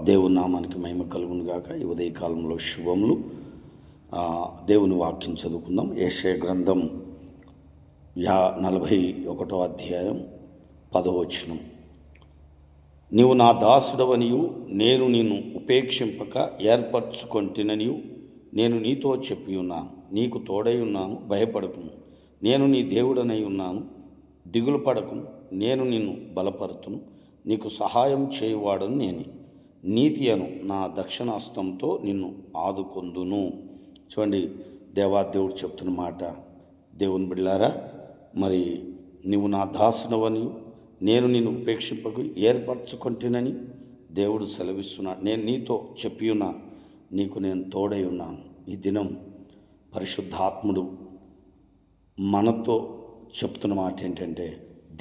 దేవుని నామానికి మహిమ కలుగును గాక. ఈ ఉదయకాలంలో శుభములు. దేవుని వాక్యం చదువుకుందాం. యెషయా గ్రంథం 41వ అధ్యాయం 10వ వచనం. నీవు నా దాసుడవనియు నేను నిన్ను ఉపేక్షింపక ఏర్పరచుకొంటిననియు నేను నీతో చెప్పి ఉన్నాను. నీకు తోడై ఉన్నాను, భయపడకుము. నేను నీ దేవుడనై ఉన్నాను, దిగులు పడకుము. నేను నిన్ను బలపరుతును, నీకు సహాయం చేయువాడను నేనే. నీతి అను నా దక్షిణాస్తంతో నిన్ను ఆదుకొందును. చూడండి, దేవాదేవుడు చెప్తున్న మాట. దేవుని బిడ్డలారా, మరి నీవు నా దాసునవని నేను నిన్ను ఉపేక్షింపకు ఏర్పరచుకొంటినని దేవుడు సెలవిస్తున్నాడు. నేను నీతో చెప్పి ఉన్నాను, నీకు నేను తోడై ఉన్నాను. ఈ దినం పరిశుద్ధాత్ముడు మనతో చెప్తున్న మాట ఏంటంటే,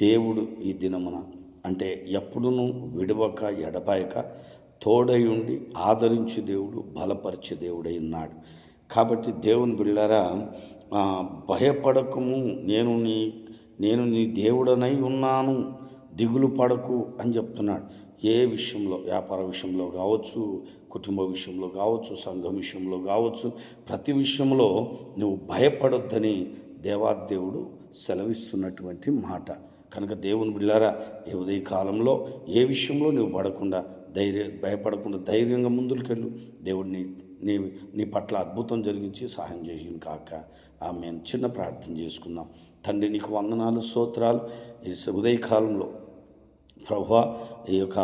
దేవుడు ఈ దినమున అంటే ఎప్పుడునూ విడవక ఎడబాయక తోడై ఉండి ఆదరించే దేవుడు, బలపరిచే దేవుడై ఉన్నాడు. కాబట్టి దేవుని బిడ్డలారా, భయపడకము, నేను నీ దేవుడనై ఉన్నాను, దిగులు పడకు అని చెప్తున్నాడు. ఏ విషయంలో, వ్యాపార విషయంలో కావచ్చు, కుటుంబ విషయంలో కావచ్చు, సంఘం విషయంలో కావచ్చు, ప్రతి విషయంలో నువ్వు భయపడొద్దని దేవాదేవుడు సెలవిస్తున్నటువంటి మాట. కనుక దేవుని బిడ్డలారా, ఈ ఉదయ కాలంలో ఏ విషయంలో నువ్వు పడకుండా భయపడకుండా ధైర్యంగా ముందుకెళ్ళు. దేవుడిని నీ పట్ల అద్భుతం జరిగించి సహాయం చేసిన కాక. ఆమేన్. చిన్న ప్రార్థన చేసుకుందాం. తండ్రి, నీకు వందనాలు, స్తోత్రాలు. ఈ ఉదయకాలంలో ప్రభువా, ఈ యొక్క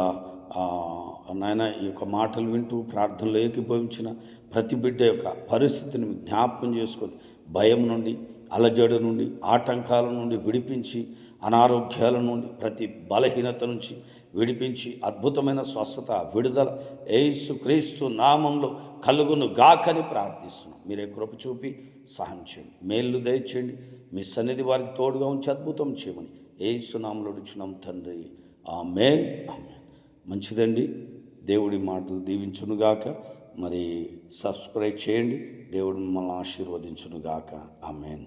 నాయన ఈ యొక్క మాటలు వింటూ ప్రార్థనలో ఏకీభవించిన ప్రతి బిడ్డ యొక్క పరిస్థితిని జ్ఞాపకం చేసుకొని భయం నుండి, అలజడి నుండి, ఆటంకాల నుండి విడిపించి, అనారోగ్యాల నుండి, ప్రతి బలహీనత నుంచి విడిపించి అద్భుతమైన స్వస్థత, విడుదల యేసుక్రీస్తు నామంలో కలుగును గాకని ప్రార్థిస్తున్నాం. మీరే కృప చూపి సహాయం చేయండి, మేలు దయచేయండి. మీ సన్నిధి వారికి తోడుగా ఉంచి అద్భుతం చేయమని యేసు నామములో అడుగుచున్నాం తండ్రి. ఆమేన్. మంచిదండి. దేవుడి మాటలు దీవించునుగాక. మరి సబ్స్క్రైబ్ చేయండి. దేవుడు మిమ్మల్ని ఆశీర్వదించునుగాక. ఆమేన్.